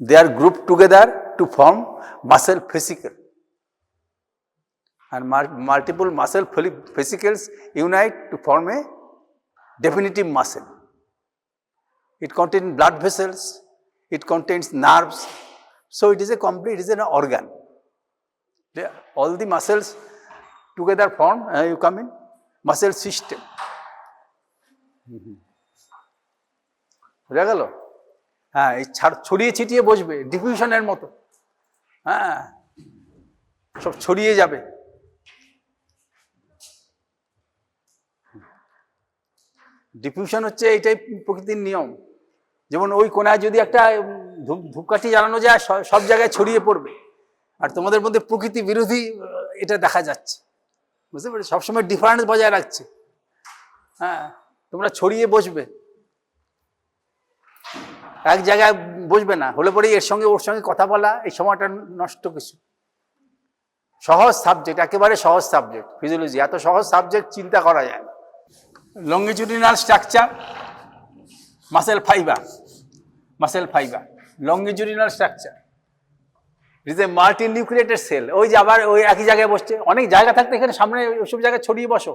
they are grouped together to form muscle fascicle, and multiple muscle fascicles unite to form a definitive muscle. It contains blood vessels, it contains nerves, so it is a complete, it is an organ. All the muscles together form, you come in, muscle system. বোঝা গেল? হ্যাঁ, এই ছড়িয়ে ছিটিয়ে বসবে ডিফিউশনের মতো, হ্যাঁ, সব ছড়িয়ে যাবে। ডিফিউশন হচ্ছে এইটাই প্রকৃতির নিয়ম। যেমন ওই কোনায় যদি একটা ধূপকাঠি জ্বালানো যায়, সব জায়গায় ছড়িয়ে পড়বে। আর তোমাদের মধ্যে প্রকৃতি বিরোধী এটা দেখা যাচ্ছে, বুঝতে পারছো? সবসময় ডিফারেন্স বজায় রাখছে। হ্যাঁ, তোমরা ছড়িয়ে বসবে, এক জায়গায় বসবে না, হলে পরে এর সঙ্গে ওর সঙ্গে কথা বলা, এই সময়টা নষ্ট কিছু। সহজ সাবজেক্ট, একেবারে সহজ সাবজেক্ট ফিজিওলজি, এত সহজ সাবজেক্ট চিন্তা করা যায় না। Longitudinal structure, muscle fibre, muscle fibre, longitudinal structure. It is a multi nucleated cell. ওই যে আবার ওই একই জায়গায় বসছে, অনেক জায়গা থাকতে এখানে সামনে ওইসব জায়গায় ছড়িয়ে বসো,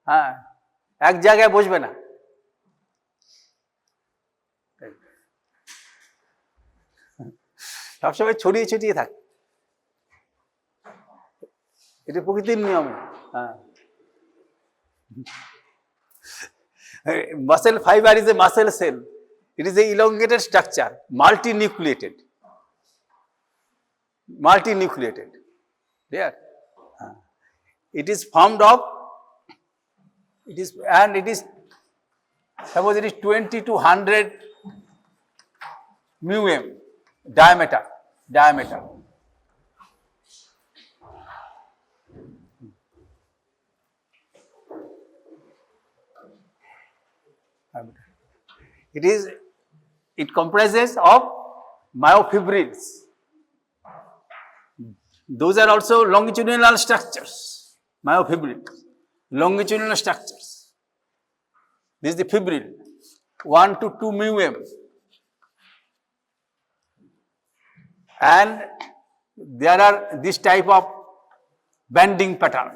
হ্যাঁ, এক জায়গায় বসবে না। সবসময় ছড়িয়ে ছিটিয়ে থাকে, এটা প্রকৃতির নিয়ম। হ্যাঁ, muscle fibre is a muscle sell, it is A elongated structure, multinucleated, there. It is formed of, suppose it is 20 to 100 μm diameter. It comprises of myofibrils. Those are also longitudinal structures. Myofibril, longitudinal structures. This is the fibril, 1 to 2 μm. And there are this type of bending pattern.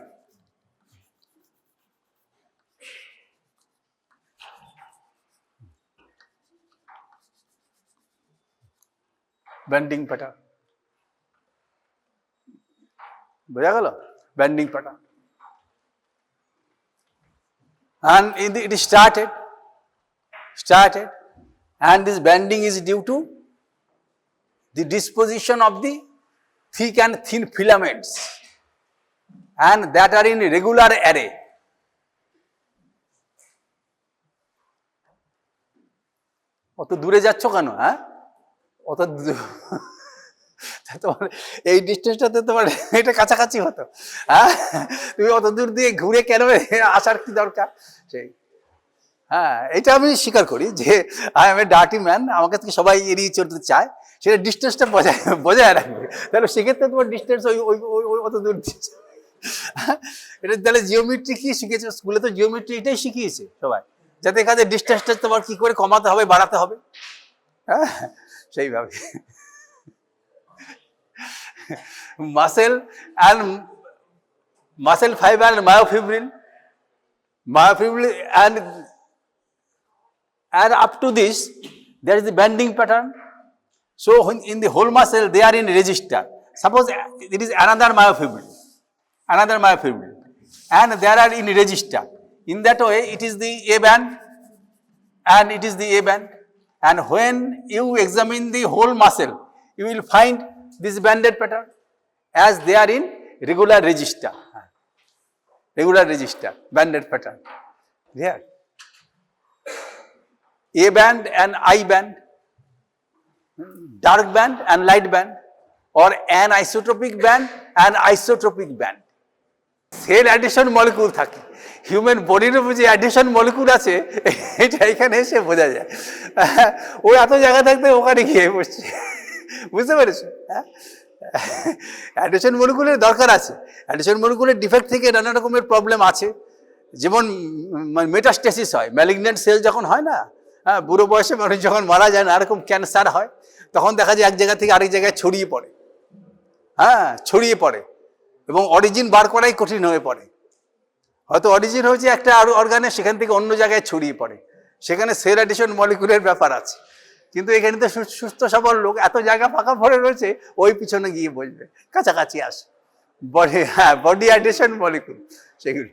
Bending pattern. বোঝা গেল? Bending pattern. And it is started, and this bending is due to the disposition of the thick and thin filaments, and that are in regular array. অত দূরে যাচ্ছ কেন? হ্যাঁ, অত তোমার এই ডিস্টেন্সটাতে তোমার এটা কাছাকাছি হতো, হ্যাঁ, তুমি অত দূর দিয়ে ঘুরে কেন আসার কি দরকার? সেই, হ্যাঁ, এটা আমি স্বীকার করি যে I M A dirty man, আমাকে থেকে সবাই এড়িয়ে চলতে চায়, সেটা ডিস্টেন্সটা বজায় রাখবে। তাহলে সেক্ষেত্রে তোমার ডিস্টেন্স ওই অত দূর দিচ্ছে। এটা তাহলে জিওমেট্রি কি শিখেছো স্কুলে? তো জিওমেট্রি এটাই শিখিয়েছে সবাই, যাতে এখানে ডিস্টেন্সটা তোমার কি করে কমাতে হবে, বাড়াতে হবে, হ্যাঁ, সেইভাবে। Muscle fiber and myofibril, and up to this there is the bending pattern. So in the whole muscle they are in register. Suppose it is another myofibril, and they are in register. In that way it is the A band, and it is the A band, and when you examine the whole muscle you will find this banded pattern as they are in regular register, banded pattern. There, A band and I band, dark band and light band, or anisotropic band and isotropic band. Cell addition molecule থাকে, human বডির উপর যে addition molecule আছে এটা এখানে এসে বোঝা যায়। ও এত জায়গা থাকতে ওখানে গিয়ে বসছে, বুঝতে পেরেছো? অ্যাডিশন মলিকুলের দরকার আছে, অ্যাডিশন মলিকুলের ডিফেক্ট থেকে নানা রকমের প্রবলেম আছে, যেমন মেটাস্টেসিস হয়, ম্যালিগন্যান্ট সেল যখন হয় না, হ্যাঁ, বুড়ো বয়সে মানুষ যখন মারা যায়, না এরকম ক্যান্সার হয়, তখন দেখা যায় এক জায়গা থেকে আরেক জায়গায় ছড়িয়ে পড়ে, হ্যাঁ ছড়িয়ে পড়ে, এবং অরিজিন বার করাই কঠিন হয়ে পড়ে। হয়তো অরিজিন হয়েছে একটা অর্গানে, সেখান থেকে অন্য জায়গায় ছড়িয়ে পড়ে, সেখানে সেল অ্যাডিশন মলিকুলের ব্যাপার আছে। কিন্তু এখানে তো সুস্থ সবল লোক, এত জায়গা ফাঁকা পড়ে রয়েছে, ওই পিছনে গিয়ে বসবে, কাছাকাছি আসে বডি, হ্যাঁ বডি অ্যাডিশন মলিকুল সেগুলো।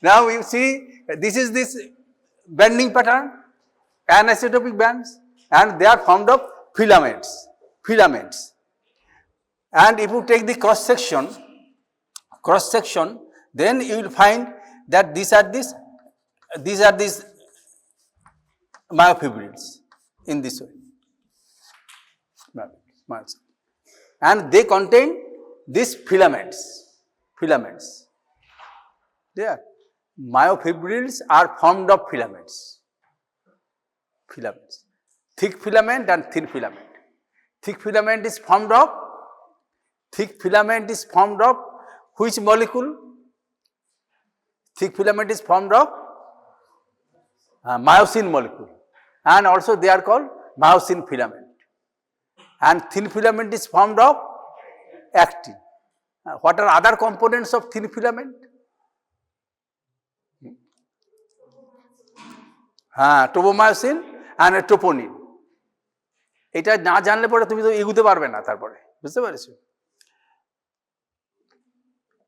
Now you see, this is this bending pattern, anisotropic bands, and they are formed of filaments. And if you take the cross section, then you will find that these are these myofibrils in this way, and they contain these filaments. There, myofibrils are formed of filaments, thick filament and thin filament. Thick filament is formed of which molecule? Thick filament is formed of myosin molecule, and also they are called myosin filament. And thin filament is formed of actin. What are other components of thin filament? Tropomyosin and troponin. এটা না জানলে পরে তুমি তো এগুতে পারবে না, তারপরে বুঝতে পারছো?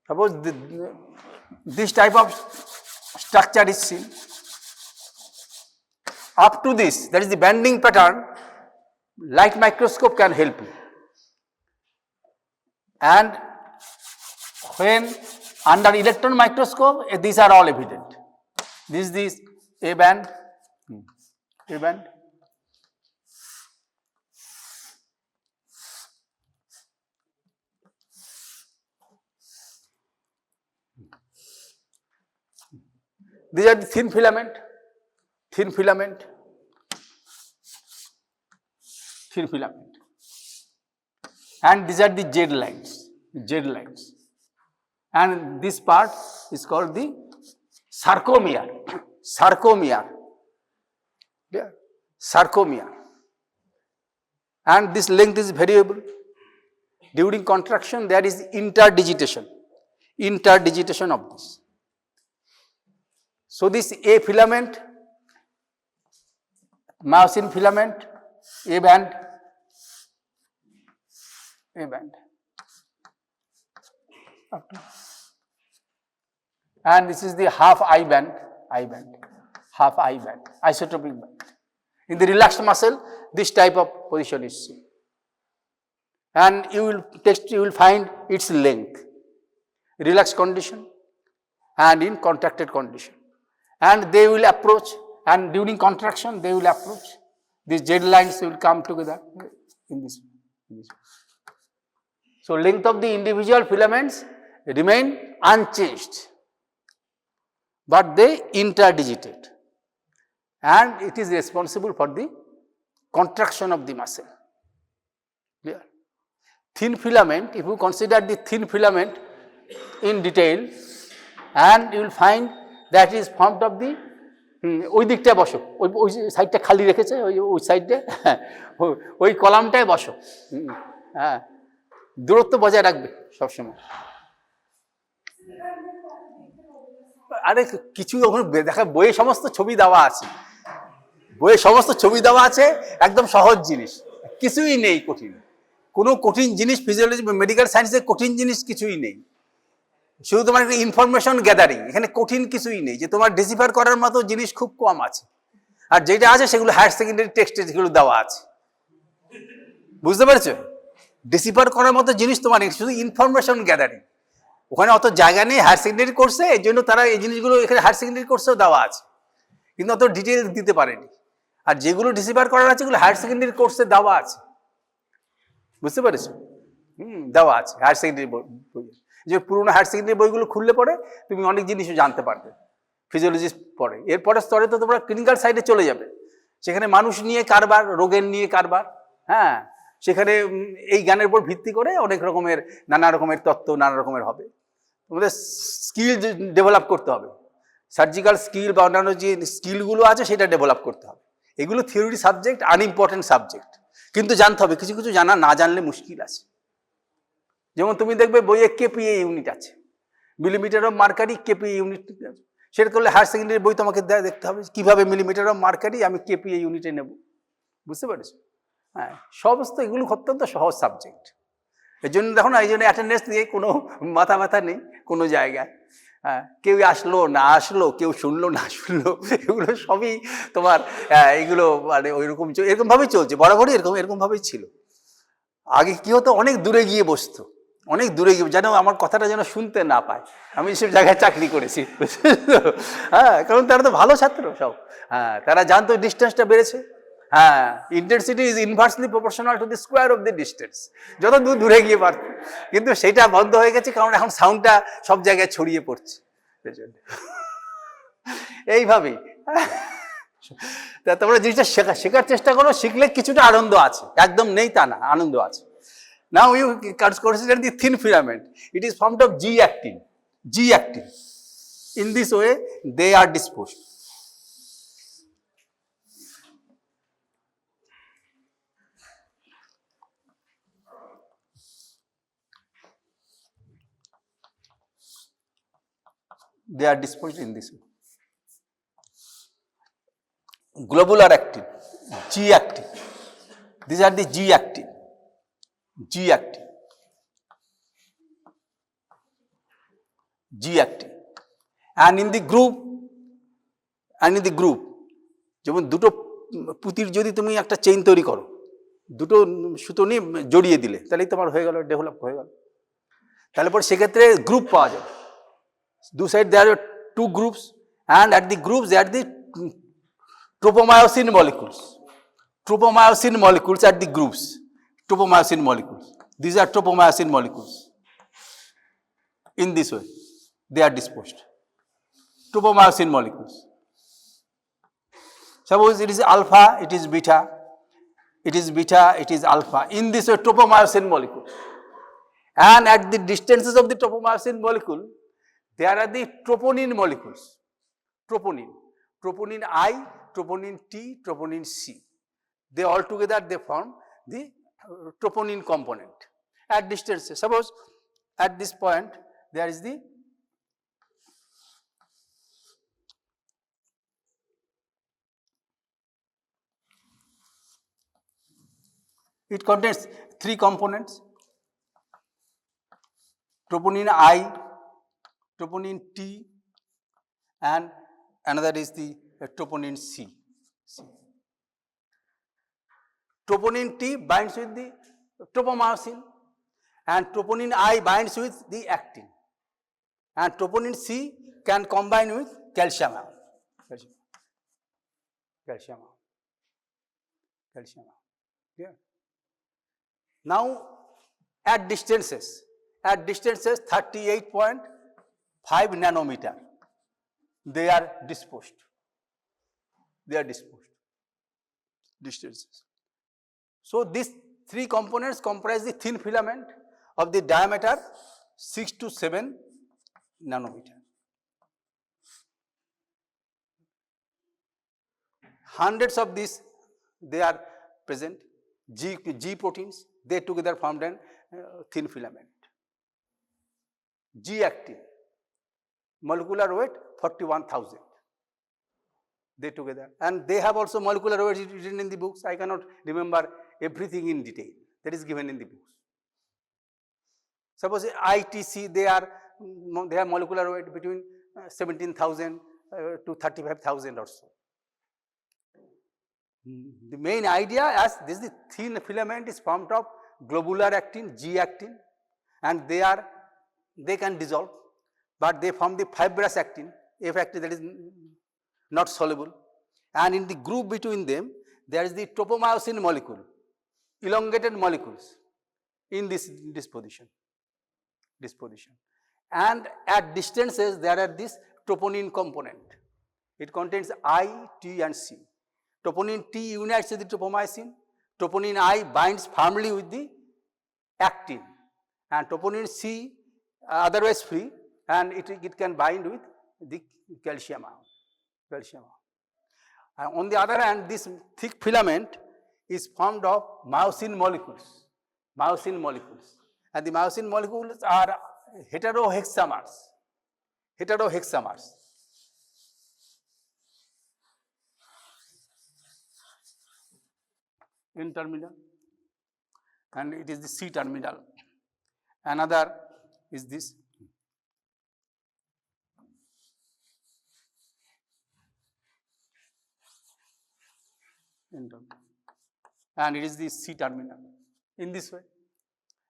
Suppose this type of structure is seen. Up to this, that is the bending pattern, light microscope can help you. And when under electron microscope, these are all evident. This A band, these are the thin filament, and these are the Z lines, and this part is called the sarcomere. And this length is variable. During contraction, there is interdigitation of this. So this A filament, myosin filament, A band, and this is the half I band, isotropic band. In the relaxed muscle, this type of position is seen, and you will find its length, relaxed condition and in contracted condition, and they will approach, and during contraction they will approach. These Z lines will come together in this way. So length of the individual filaments remain unchanged, but they interdigitate, and it is responsible for the contraction of the muscle. Clear? Thin filament, if you consider the thin filament in detail, and you will find that is formed of the ওই দিকটায় বসো, ওই সাইডটা খালি রেখেছে, ওই সাইডে ওই কলামটায় বসো, হ্যাঁ দূরত্ব বজায় রাখবে সবসময়। আরে কিছু দেখা, বইয়ে সমস্ত ছবি দেওয়া আছে, একদম সহজ জিনিস, কিছুই নেই কঠিন, কোনো কঠিন জিনিস ফিজিওলজি মেডিকেল সায়েন্সের কঠিন জিনিস কিছুই নেই, শুধু তোমার একটা ইনফরমেশন গ্যাদারিং, এখানে কঠিন কিছুই নেই, যে তোমার ডিসিফার করার মতো জিনিস খুব কম আছে, আর যেটা আছে সেগুলো হায়ার সেকেন্ডারি টেক্সটে যেগুলো দেওয়া আছে, বুঝতে পারছো? ডিসিফার করার মতো জিনিস তোমার শুধু ইনফরমেশন গ্যাদারিং, ওখানে অত জায়গা নেই হায়ার সেকেন্ডারি কোর্সে, এই জন্য তারা এই জিনিসগুলো এখানে হায়ার সেকেন্ডারি কোর্সেও দেওয়া আছে, কিন্তু অত ডিটেল দিতে পারেনি, আর যেগুলো ডিসিফার করার আছে সেগুলো হায়ার সেকেন্ডারি কোর্সে দেওয়া আছে, বুঝতে পেরেছো? দেওয়া আছে হায়ার সেকেন্ডারি বই, যে পুরোনো হায়ার সেকেন্ডারি বইগুলো খুললে পরে তুমি অনেক জিনিসও জানতে পারবে ফিজিওলজিস্ট পরে। এরপরে স্তরে তো তোমরা ক্লিনিক্যাল সাইডে চলে যাবে, সেখানে মানুষ নিয়ে কারবার, রোগের নিয়ে কারবার, হ্যাঁ সেখানে এই জ্ঞানের উপর ভিত্তি করে অনেক রকমের নানা রকমের তত্ত্ব নানা রকমের হবে, তোমাদের স্কিল ডেভেলপ করতে হবে, সার্জিক্যাল স্কিল বা অন্যান্য যে স্কিলগুলো আছে সেটা ডেভেলপ করতে হবে। এগুলো থিওরি সাবজেক্ট, আনইম্পর্টেন্ট সাবজেক্ট, কিন্তু জানতে হবে, কিছু কিছু জানা না জানলে মুশকিল আছে। যেমন তুমি দেখবে বইয়ে কেপিএ ইউনিট আছে, millimetre of mercury kPa unit, সেটা করলে হায়ার সেকেন্ডারি বই তোমাকে দেখতে হবে কিভাবে মিলিমিটার অফ মার্কারি আমি কেপিএ ইউনিটে নেব, বুঝতে পারছো? হ্যাঁ, সমস্ত এগুলো অত্যন্ত সহজ সাবজেক্ট। এই জন্য দেখো না, এই জন্য অ্যাটেন্ডেন্স নিয়ে কোনো মাথা ব্যথা নেই কোনো জায়গায়। হ্যাঁ, কেউ আসলো না আসলো, কেউ শুনলো না শুনলো, এগুলো সবই তোমার এগুলো মানে ওইরকম এরকমভাবেই চলছে, বরাবরই এরকমভাবেই ছিল। আগে কি হতো, অনেক দূরে গিয়ে বসতো, অনেক দূরে গিয়ে যেন আমার কথাটা যেন শুনতে না পায়। আমি সব জায়গায় চাকরি করেছি, হ্যাঁ, কারণ তারা তো ভালো ছাত্র সব। হ্যাঁ, তারা জানতো ডিস্টেন্সটা বেড়েছে। হ্যাঁ, intensity is inversely proportional to the square of the distance, যত দূরে গিয়ে পারত। কিন্তু সেটা বন্ধ হয়ে গেছে, কারণ এখন সাউন্ডটা সব জায়গায় ছড়িয়ে পড়ছে। এইভাবেই তোমরা জিনিসটা শেখার চেষ্টা করো, শিখলে কিছুটা আনন্দ আছে, একদম নেই তা না, আনন্দ আছে। Now you consider the thin filament. It is formed of G-actin. G-actin. In this way, they are disposed. They are disposed in this way. Globular actin, G-actin. These are the G-actin. G-actin. G-actin. And in the group, যেমন দুটো পুঁতির যদি তুমি একটা chain তৈরি করো, দুটো সুতো নিয়ে জড়িয়ে দিলে, তাহলেই তোমার হয়ে গেল, ডেভেলপ হয়ে গেল। তাহলে পরে সেক্ষেত্রে গ্রুপ পাওয়া যাবে। দু side there are two groups, and at the groups they are the tropomyosin molecules. Tropomyosin molecules at the groups. Tropomyosin molecules. These are tropomyosin molecules. In this way, they are disposed. Tropomyosin molecules. Suppose it is alpha, it is beta, it is beta, it is alpha. In this way, tropomyosin molecule. And at the distances of the tropomyosin molecule, there are the troponin molecules. Troponin. Troponin I, troponin T, troponin C. They all together they form the troponin component at distances. Suppose at this point there is the it contains three components: troponin I, troponin T, and another is the troponin C. Troponin T binds with the tropomyosin, and troponin I binds with the actin, and troponin C can combine with calcium ion. Yeah. Now at distances 38.5 nanometer, they are disposed. Distances. So these three components comprise the thin filament of the diameter 6 to 7 nanometer. Hundreds of these they are present. G proteins, they together formed a thin filament. G-actin, molecular weight 41,000. They together, and they have also molecular weight written in the books. I cannot remember everything in detail, that is given in the books. Suppose ITC, they have molecular weight between 17,000 to 35,000 or so. The main idea, as this the thin filament is formed of globular actin, G-actin, and they can dissolve, but they form the fibrous actin, F-actin, that is not soluble, and in the group between them there is the tropomyosin molecule, elongated molecules in this disposition, and at distances there are this troponin component. It contains I, T, and C. Troponin T unites with the tropomyosin, troponin I binds firmly with the actin, and troponin C otherwise free, and it can bind with the calcium ion. And on the other hand, this thick filament is formed of myosin molecules. Myosin molecules. And the myosin molecules are heterohexamers. Heterohexamers. N terminal, and it is the C terminal. Another is this. N terminal. And it is the C terminal in this way.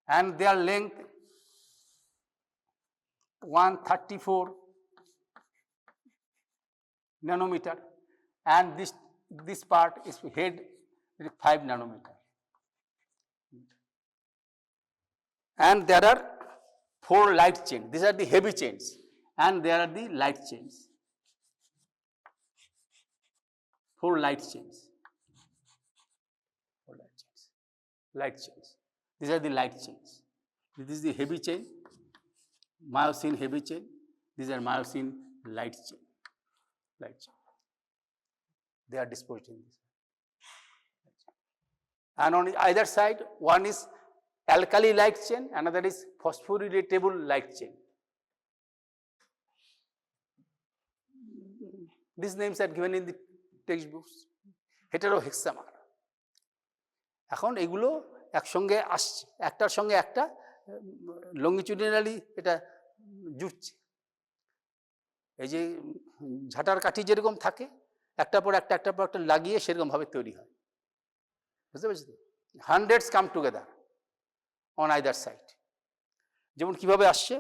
And their length 134 nanometer, and this part is head 5 nanometer. And there are 4 light chains. These are the heavy chains, and there are the light chains. 4 light chains. 4 light chains. Light chains. These are the light chains. This is the heavy chain, myosin heavy chain. These are myosin light chain. Light chain. They are disposed in this. And on either side, one is alkali light chain, another is phosphorylatable light chain. These names are given in the textbooks. Heterohexamer. এখন এগুলো একসঙ্গে আসছে, একটার সঙ্গে একটা লংগিটিউডিনালি এটা জুড়ছে। এই যে ঝাঁটার কাঠি যেরকম থাকে, একটা পর একটা লাগিয়ে সেরকম ভাবে তৈরি হয়। বুঝতে পেরেছি? Hundreds come together on either side. যেমন কিভাবে আসছে?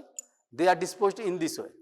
They are disposed in this way.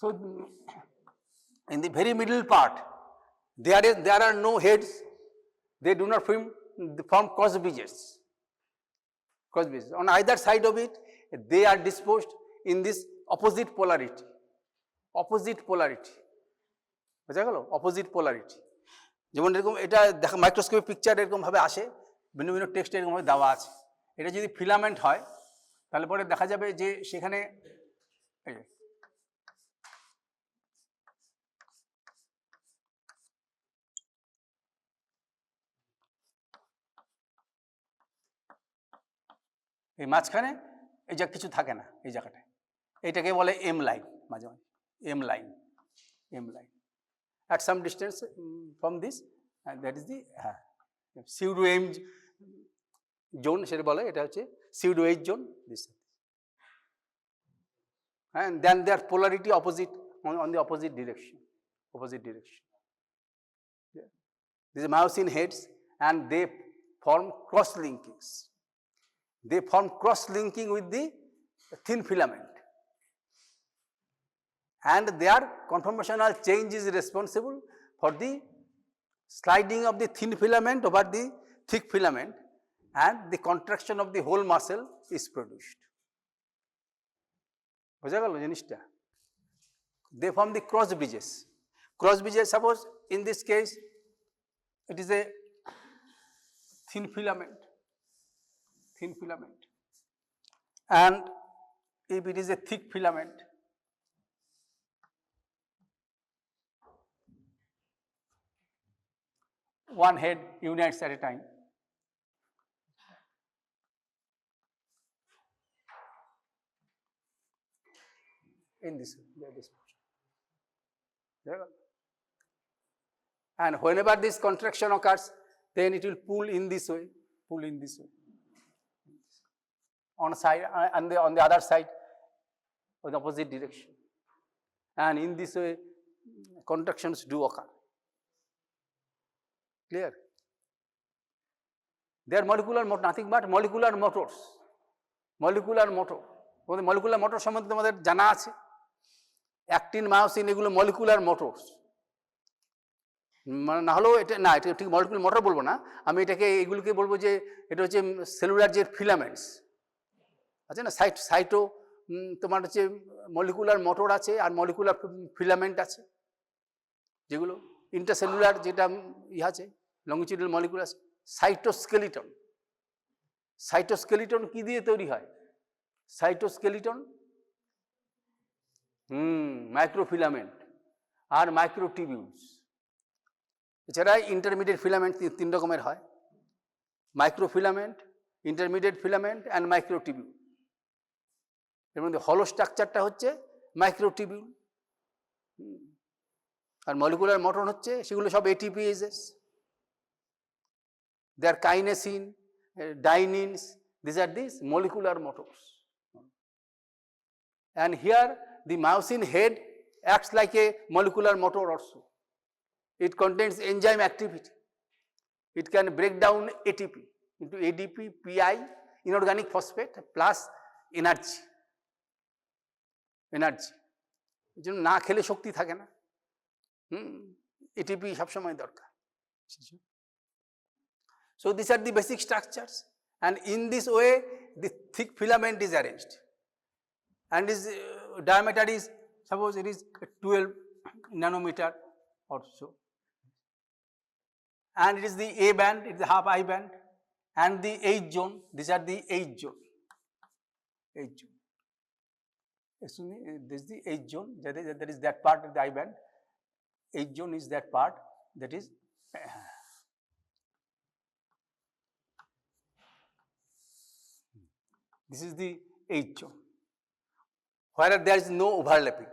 So, in the very middle part, there are no heads. They do not form cross bridges. Cross bridges. On either side of it, they are disposed in this opposite polarity. Opposite polarity. বুঝা গেল? Opposite polarity. যেমন এরকম এটা দেখা microscopic picture এরকম ভাবে আসে, ভিন্ন ভিন্ন টেক্সট এরকম ভাবে দেওয়া আছে। এটা যদি ফিলামেন্ট হয়, তাহলে পরে দেখা যাবে যে সেখানে এই মাঝখানে এই যা কিছু থাকে না, এই জায়গাটায় এইটাকে বলে এম লাইন। মাঝে মাঝে M line, M line at some distance from this, and that is the pseudo M zone সেটা বলে, এটা হচ্ছে pseudo H zone. This and then their polarity opposite on the opposite direction. Yeah. These are myosin heads, and they form cross linkings. They form cross linking with the thin filament, and their conformational change is responsible for the sliding of the thin filament over the thick filament, and the contraction of the whole muscle is produced. বুঝা গেল জিনিসটা? They form the cross bridges. Cross bridges, suppose in this case it is a thin filament, and if it is a thick filament, one head unites at a time. In this way, and whenever this contraction occurs, then it will pull in this way, on side, on the other side, on the opposite direction, and in this way contractions do occur. Clear? They are molecular motor, nothing but molecular motors. Molecular motor. তোমাদের molecular motor সম্বন্ধে তোমাদের জানা আছে? Actin myosin এগুলো molecular motors, মানে না হলেও এটা না, এটা ঠিক মলিকুলার মোটর বলবো না আমি, এটাকে এগুলোকে বলবো যে এটা হচ্ছে সেলুলার যে ফিলামেন্টস আছে না, সাইটো তোমার হচ্ছে মলিকুলার মোটর আছে আর মলিকুলার ফিলামেন্ট আছে, যেগুলো ইন্টারসেলুলার যেটা আছে লংজিটিউডাল মলিকুল আছে। সাইটোস্কেলিটন, সাইটোস্কেলিটন কি দিয়ে তৈরি হয়? সাইটোস্কেলিটন মাইক্রোফিলামেন্ট আর মাইক্রোটিবিউলস। এছাড়া ইন্টারমিডিয়েট ফিলামেন্ট তিন রকমের হয়, microfilament, intermediate filament and microtubule. এর মধ্যে হলো স্ট্রাকচারটা হচ্ছে মাইক্রোটিবিউল, আর মলিকুলার মোটর হচ্ছে সেগুলো সব এটিপিএসেস। They are kinesin, dyneins, these are these molecular motors. And here the myosin head acts like a molecular motor also. It contains enzyme activity. It can break down ATP into ADP, PI, inorganic phosphate plus energy. Energy. এই জন্য না খেলে শক্তি থাকে না, ATP সবসময় দরকার। So these are the basic structures, and in this way the thick filament is arranged, and its diameter is, suppose it is 12 nanometer or so, and it is the A band, it is the half I band, and the H zone, these are the H zone. H zone. Excuse me, this is the H zone, that is that part of the I band. H zone is that part, that is this is the H zone, where there is no overlapping.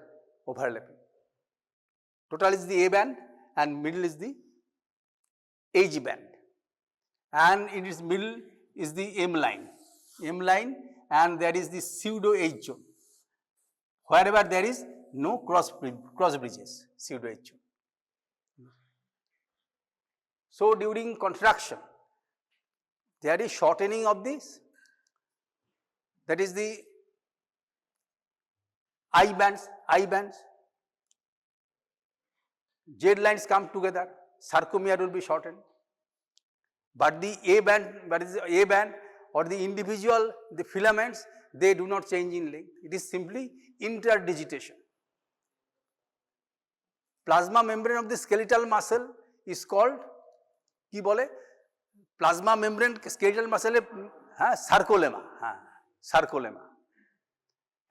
Total is the A band and middle is the H band, and in its middle is the M line, and there is the pseudo H zone, wherever there is no cross bridges, pseudo H zone. So during contraction, there is shortening of this, that is the I bands, Z lines come together, sarcomere will be shortened, but the A band, or the individual, the filaments, they do not change in length. It is simply interdigitation. Plasma membrane of the skeletal muscle is called কি বলে? Plasma membrane skeletal muscle sarcolemma, sarcolemma,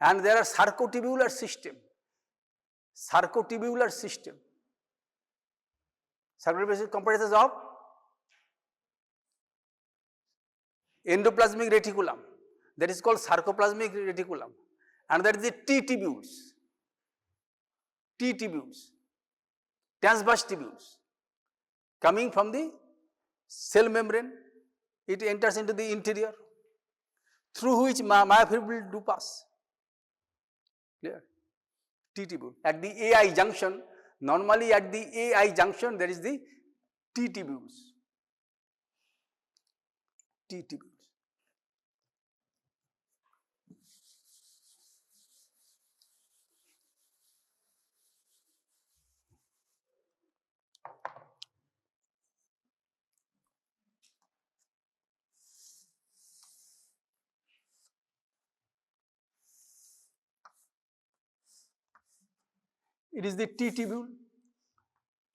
and there are sarcotubular system. Sarcotubular system comprises of endoplasmic reticulum, that is called sarcoplasmic reticulum, and that is the T tubules, transverse tubules coming from the cell membrane. It enters into the interior, through which myofibril do pass. Clear? T tubule. At the AI junction, normally at the AI junction there is the T tubules. It is the T tubule,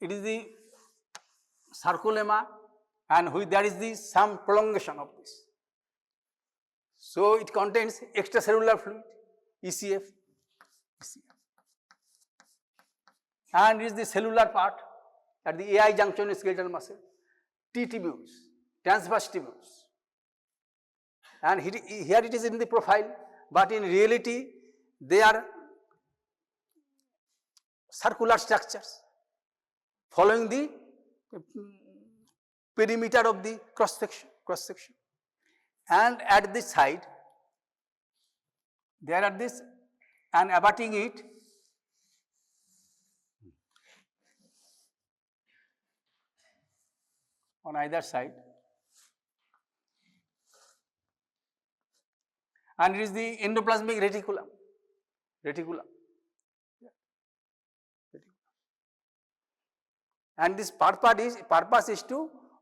it is the sarcolemma, and there is the some prolongation of this. So it contains extracellular fluid, ECF, and it is the cellular part at the AI junction of skeletal muscle, T tubules, transverse tubules, and here it is in the profile, but in reality they are circular structures following the perimeter of the cross section, and at this side there are this, and abutting it on either side, and it is the endoplasmic reticulum. and this purpose is to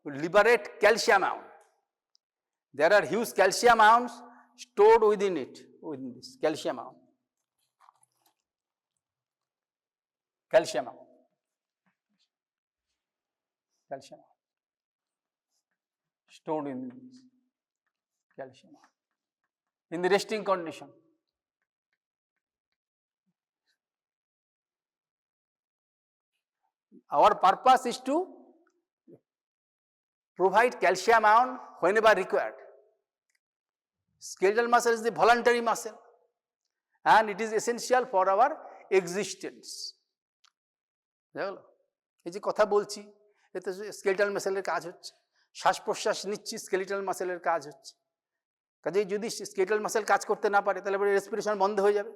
liberate calcium ion. There are huge calcium ions stored within it, within this calcium ion. Calcium ion. Calcium ion. Stored in this calcium ion. In the resting condition. Our purpose is to provide calcium ion whenever required. Skeletal muscle is the voluntary muscle and it is essential for our existence. দেখলো এই যে কথা বলছি এতে skeletal মাসেলের কাজ হচ্ছে, শ্বাস প্রশ্বাস নিচ্ছি স্কেলেটাল মাসেলের কাজ হচ্ছে। কাজেই যদি স্কেলেটাল মাসেল কাজ করতে না পারে তাহলে পরে রেসপিরেশন বন্ধ হয়ে যাবে।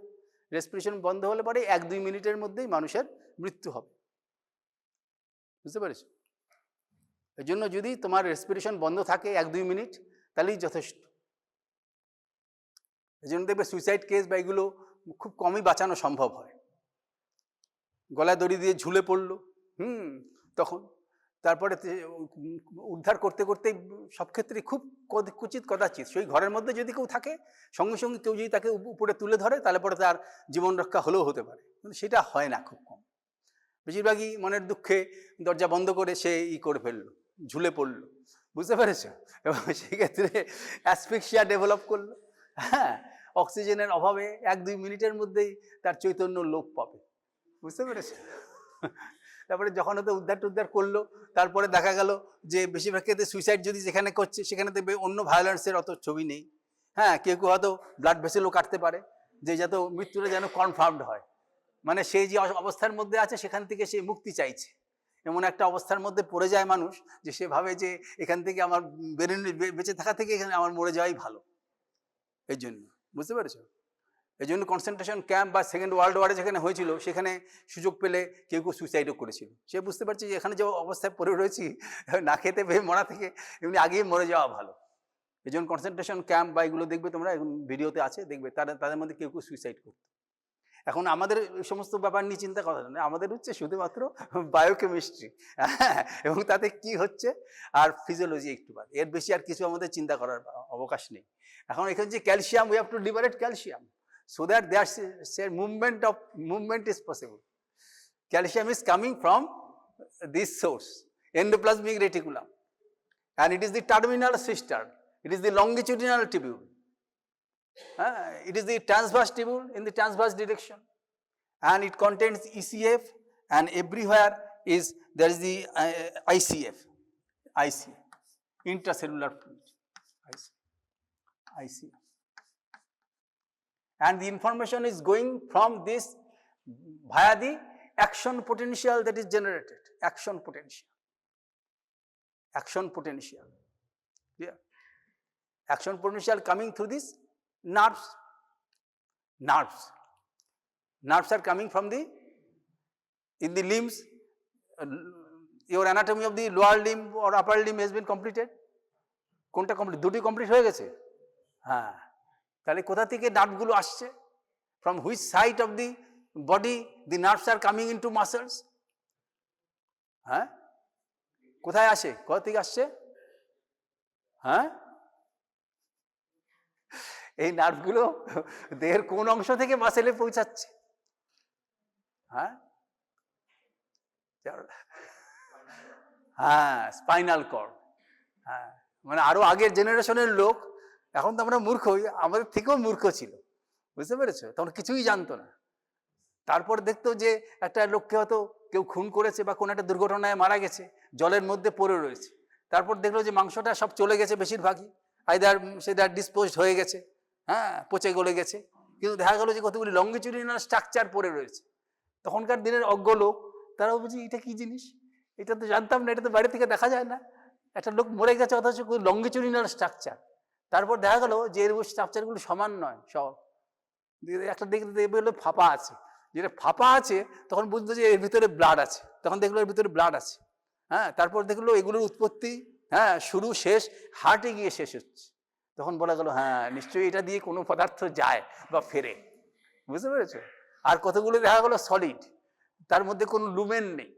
রেসপিরেশন বন্ধ হলে পরে 1-2 মিনিটের মধ্যেই মানুষের মৃত্যু হবে। বুঝতে পেরেছ? এই জন্য যদি তোমার রেসপিরেশন বন্ধ থাকে 1-2 মিনিট তাহলেই যথেষ্ট। এই জন্য দেখবে সুইসাইড কেস বা এগুলো খুব কমই বাঁচানো সম্ভব হয়। গলায় দড়ি দিয়ে ঝুলে পড়লো, তখন তারপরে উদ্ধার করতে করতে সব ক্ষেত্রে খুব কুচিত কদাচিৎ সেই ঘরের মধ্যে যদি কেউ থাকে সঙ্গে সঙ্গে কেউ যদি তাকে উপরে তুলে ধরে তাহলে পরে তার জীবন রক্ষা হলেও হতে পারে, কিন্তু সেটা হয় না, খুব কম। বেশিরভাগই মনের দুঃখে দরজা বন্ধ করে সে করে ফেললো, ঝুলে পড়লো। বুঝতে পেরেছ? এবং সেক্ষেত্রে অ্যাসফিক্সিয়া ডেভেলপ করলো। হ্যাঁ, অক্সিজেনের অভাবে 1-2 মিনিটের মধ্যেই তার চৈতন্য লোপ পাবে। বুঝতে পেরেছ? তারপরে যখন হয়তো উদ্ধার করলো তারপরে দেখা গেল যে বেশিরভাগ ক্ষেত্রে সুইসাইড যদি যেখানে করছে সেখানে দেখবে অন্য ভায়োলেন্সের অত ছবি নেই। হ্যাঁ, কেউ কেউ হয়তো ব্লাড ভেসেলও কাটতে পারে যে যাতে মৃত্যুটা যেন কনফার্মড হয়, মানে সেই যে অবস্থার মধ্যে আছে সেখান থেকে সে মুক্তি চাইছে। এমন একটা অবস্থার মধ্যে পড়ে যায় মানুষ যে সে ভাবে যে এখান থেকে আমার বেঁচে থাকা থেকে এখানে আমার মরে যাওয়াই ভালো। এই জন্য বুঝতে পেরেছো? এই জন্য কনসেন্ট্রেশন ক্যাম্প বা সেকেন্ড ওয়ার্ল্ড ওয়ারে যেখানে হয়েছিল সেখানে সুযোগ পেলে কেউ কেউ সুইসাইডও করেছিল। সে বুঝতে পারছে যে এখানে যে অবস্থায় পড়ে রয়েছি না খেতে পেয়ে মরা থেকে এমনি আগেই মরে যাওয়া ভালো। এই জন্য কনসেন্ট্রেশন ক্যাম্প বা এগুলো দেখবে তোমরা ভিডিওতে আছে, দেখবে তাদের মধ্যে কেউ কেউ সুইসাইড করতো। এখন আমাদের এই সমস্ত ব্যাপার নিয়ে চিন্তা করা যায় না, আমাদের হচ্ছে শুধুমাত্র বায়োকেমিস্ট্রি এবং তাতে কি হচ্ছে আর ফিজিওলজি একটু বাদ, এর বেশি আর কিছু আমাদের চিন্তা করার অবকাশ নেই। এখন এখানে যে calcium, we have to liberate calcium so that their movement is possible. Calcium is coming from this source, endoplasmic reticulum, and it is the terminal cistern, it is the longitudinal tubule, it is the transverse tubule in the transverse direction, and it contains ECF, and everywhere there is the ICF, intracellular fluid, ICF. And the information is going from this via the action potential that is generated. Action potential. Yeah. Action potential coming through these nerves. Nerves are coming from in the limbs. Your anatomy of the lower limb or upper limb has been completed. কোনটা complete? দুটি complete হয়ে গেছে। হ্যাঁ, তাহলে কোথা থেকে নার্ভগুলো আসছে? From which side of the body the nerves are coming into muscles? হ্যাঁ, কোথায় আসে? কোথা থেকে আসছে? হ্যাঁ, এই নার্ভগুলো দেহের কোন অংশ থেকে মাসেলে পৌঁছাচ্ছে? হ্যাঁ, স্পাইনাল কর্ড। হ্যাঁ, মানে আরো আগের জেনারেশনের লোক, এখন তো আমরা মূর্খ, আমাদের থেকেও মূর্খ ছিল। বুঝতে পেরেছো? তখন কিছুই জানতো না। তারপর দেখতো যে একটা লোককে হয়তো কেউ খুন করেছে বা কোনো একটা দুর্ঘটনায় মারা গেছে, জলের মধ্যে পড়ে রয়েছে। তারপর দেখলো যে মাংসটা সব চলে গেছে বেশিরভাগই, সেদার ডিসপোজড হয়ে গেছে, হ্যাঁ, পচে গলে গেছে, কিন্তু দেখা গেলো যে কতগুলি লংগিচুডিনাল স্ট্রাকচার পড়ে রয়েছে। তখনকার দিনের অজ্ঞ লোক তারাও বুঝি এটা কি জিনিস, এটা তো জানতাম না, এটা তো বাইরে থেকে দেখা যায় না। একটা লোক মরে গেছে অথচ লংগিচুডিনাল স্ট্রাকচার। তারপর দেখা গেল যে এর স্ট্রাকচারগুলো সমান নয়, সব একটা দেখবে ফাঁপা আছে। যেটা ফাঁপা আছে তখন বুঝলো যে এর ভিতরে ব্লাড আছে, তখন দেখলো এর ভিতরে ব্লাড আছে। হ্যাঁ, তারপর দেখলো এগুলোর উৎপত্তি, হ্যাঁ, শুরু শেষ হার্টে গিয়ে শেষ হচ্ছে। তখন বলা গেল হ্যাঁ, নিশ্চয়ই এটা দিয়ে কোনো পদার্থ যায় বা ফেরে। বুঝতে পেরেছো? আর কতগুলো দেখা গেলো সলিড, তার মধ্যে কোনো লুমেন নেই,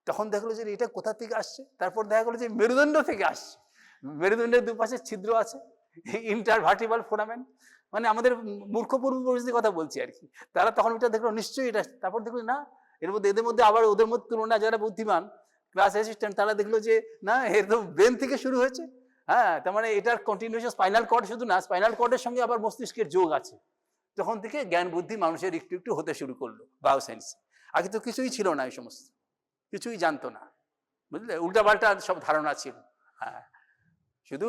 তখন দেখলো যে এটা কোথা থেকে আসছে, তারপর দেখা গেলো যে মেরুদণ্ড থেকে আসছে, মেরুদণ্ডের দুপাশে ছিদ্র আছে, ইন্টারভার্টিবাল ফোরামেন, মানে আমাদের মূর্খ পূর্বপুরুষদের কথা বলছি আর কি, তারা তখন এটা দেখলো নিশ্চয়ই এটা, তারপর দেখলো না এর মধ্যে এদের মধ্যে আবার ওদের মধ্যে তুলনা যারা বুদ্ধিমান ক্লাস অ্যাসিস্ট্যান্ট তারা দেখলো যে না এর তো ব্রেন থেকে শুরু হয়েছে, হ্যাঁ তার মানে এটার কন্টিনিউশন স্পাইনাল কর্ড, শুধু না স্পাইনাল কর্ডের সঙ্গে আবার মস্তিষ্কের যোগ আছে। তখন থেকে জ্ঞান বুদ্ধি মানুষের একটু একটু হতে শুরু করলো বায়োসায়েন্স। আগে তো কিছুই ছিল না, এই সমস্ত কিছুই জানতো না, বুঝলে, উল্টাপাল্টা সব ধারণা ছিল। হ্যাঁ, শুধু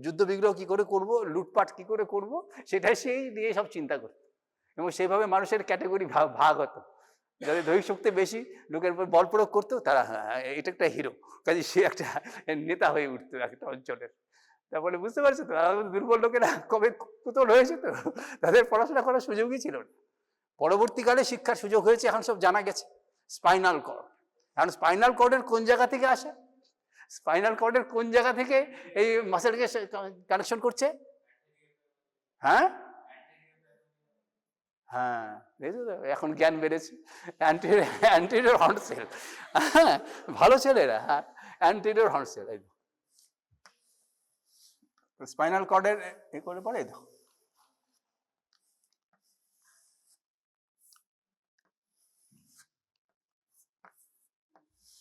যুদ্ধ বিগ্রহ কি করে করব, লুটপাট কি করে করব, সেটাই সেই নিয়ে সব চিন্তা করত, এবং সেইভাবে মানুষের ক্যাটাগরি ভাগ হতো। যাদের দৈহিক শক্তি বেশি, লোকের উপর বল প্রয়োগ করতো, তারা হ্যাঁ এটা একটা হিরো, কাজে সে একটা নেতা হয়ে উঠতো একটা অঞ্চলের। তারপরে বুঝতে পারছো তো, দুর্বল লোকেরা কবে কুতল হয়েছে, তো তাদের পড়াশোনা করার সুযোগই ছিল না। পরবর্তীকালে শিক্ষার সুযোগ হয়েছে, এখন সব জানা গেছে। স্পাইনাল কর্ড, এখন স্পাইনাল কর্ডের কোন জায়গা থেকে আসে, স্পাইনাল কর্ডের কোন জায়গা থেকে এই মাসেলকে কানেকশন করছে, হ্যাঁ হ্যাঁ এখন জ্ঞান বেড়েছে, অ্যান্টেরিয়র হর্ন সেল, হ্যাঁ ভালো ছেলেরা, হ্যাঁ অ্যান্টেরিয়র হর্ন সেল, এই স্পাইনাল কর্ডের এ করে পড়ে, এই দেখো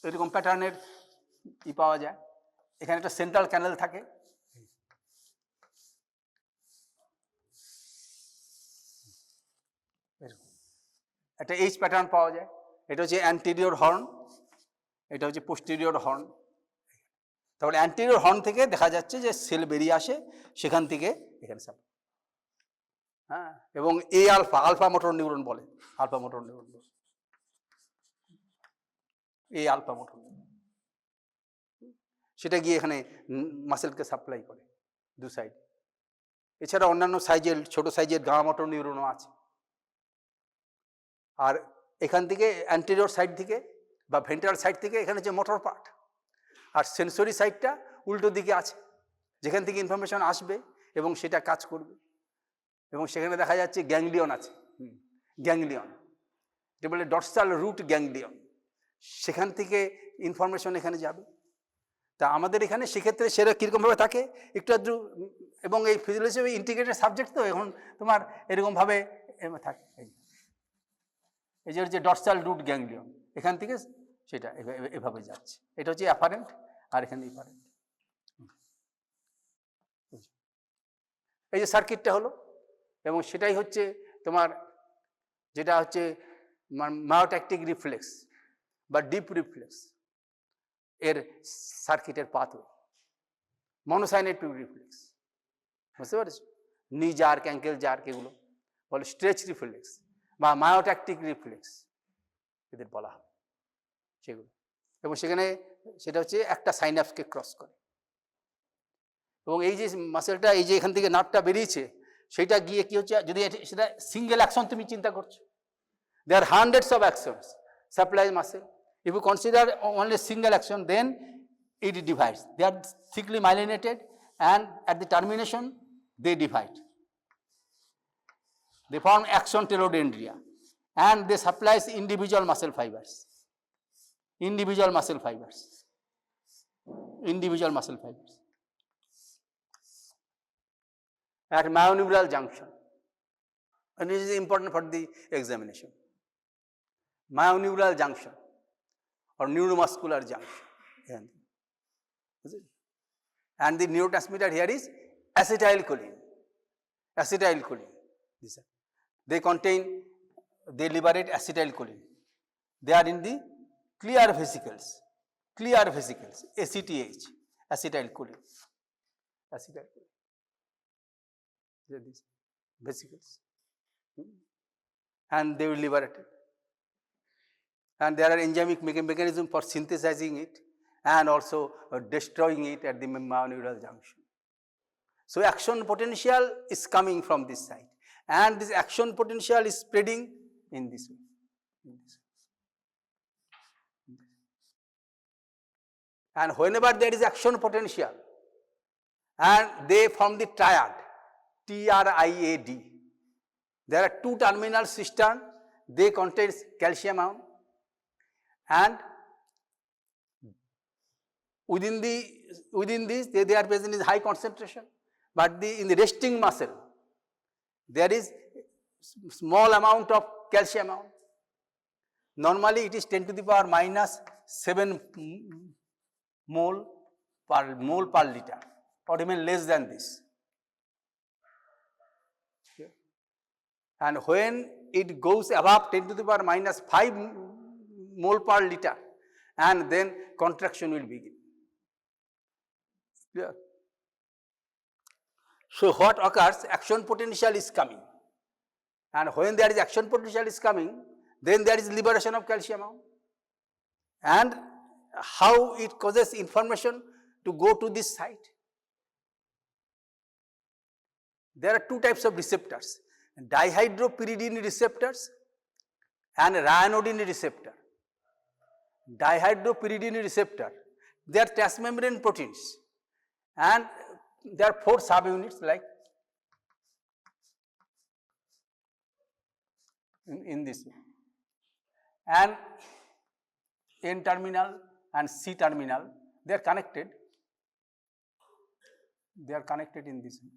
এরকম প্যাটার্নের ই পাওয়া যায়। এখানে একটা সেন্ট্রাল ক্যানেল থাকে, একটা এইচ প্যাটার্ন পাওয়া যায়। এটা হচ্ছে অ্যান্টেরিয়র হর্ন, এটা হচ্ছে পোস্টেরিয়র হর্ন। তাহলে অ্যান্টেরিয়র হর্ন থেকে দেখা যাচ্ছে যে সেল বেরিয়ে আসে, সেখান থেকে এখানে সব, হ্যাঁ, এবং এ আলফা, আলফা মোটর নিউরন বলে, আলফা মোটর নিউরন বলে, এই আলফা মোটর নিউরন, সেটা গিয়ে এখানে মাসেলকে সাপ্লাই করে দু সাইড। এছাড়া অন্যান্য সাইজের ছোট সাইজের গামা মোটর নিউরনও আছে। আর এখান থেকে অ্যান্টেরিয়র সাইড থেকে বা ভেন্ট্রাল সাইড থেকে এখানে যে মোটর পার্ট, আর সেন্সরি সাইডটা উল্টো দিকে আছে, যেখান থেকে ইনফরমেশন আসবে এবং সেটা কাজ করবে। এবং সেখানে দেখা যাচ্ছে গ্যাংলিয়ন আছে, গ্যাংলিয়ন, এটা বলে ডর্সাল রুট গ্যাংলিয়ন, সেখান থেকে ইনফরমেশন এখানে যাবে। তা আমাদের এখানে সেক্ষেত্রে সেটা কীরকমভাবে থাকে একটু আধটু, এবং এই ফিজিওলজি ইন্টিগ্রেটেড সাবজেক্ট, তো এখন তোমার এরকমভাবে থাকে, এই যে ডর্সাল রুট গ্যাংলিয়ন, এখান থেকে সেটা এভাবে যাচ্ছে। এটা হচ্ছে অ্যাপারেন্ট, আর এখানে ইপারেন্ট। এই যে সার্কিটটা হলো, এবং সেটাই হচ্ছে তোমার যেটা হচ্ছে মায়োট্যাকটিক রিফ্লেক্স বা ডিপ রিফ্লেক্স এর সার্কিটের পাথওয়ে, মনোসাইনেটিক রিফ্লেক্স, বুঝতে পারছো, নি জার্ক, অ্যাঙ্কেল জার্ক, এগুলো বলে স্ট্রেচ রিফ্লেক্স বা মায়োট্যাকটিক রিফ্লেক্স এদের বলা হয় সেগুলো। এবং সেখানে সেটা হচ্ছে একটা সাইন্যাপসকে ক্রস করে, এবং এই যে মাসেলটা, এই যে এখান থেকে নার্ভটা বেরিয়েছে, সেটা গিয়ে কি হচ্ছে, যদি সেটা সিঙ্গেল অ্যাকশন তুমি চিন্তা করছো, there are hundreds of actions supply muscle. If you consider only single action, then it divides. They are thickly myelinated, and at the termination they divide. They form axon telodendria, and they supplies individual muscle fibers. Individual muscle fibers. Individual muscle fibers. At myoneural junction, and this is important for the examination. Myoneural junction or neuromuscular junction, and the neurotransmitter here is acetylcholine. Acetylcholine. They contain, they liberate acetylcholine. They are in the clear vesicles. Clear vesicles. ACTH. Acetylcholine. Acetylcholine. These vesicles, and they will liberate it. And there are enzymic mechanisms for synthesizing it and also destroying it at the myoneural junction. So action potential is coming from this side, and this action potential is spreading in this way. And whenever there is action potential, and they form the triad, TRIAD. There are two terminal cisterns, they contain calcium ion, and within this they are present in high concentration, but in the resting muscle there is small amount of calcium amount. Normally it is 10 to the power minus 7 mole per liter, or even less than this. Okay. And when it goes above 10 to the power minus 5 mole per liter, and then contraction will begin. Clear? So what occurs? Action potential is coming, and when there is action potential is coming, then there is liberation of calcium ion, and how it causes information to go to this site. There are two types of receptors: dihydropyridine receptors and ryanodine receptor. Dihydropyridine receptor, they are transmembrane proteins, and there are 4 subunits like in this way. And N terminal and C terminal, they are connected. They are connected in this way.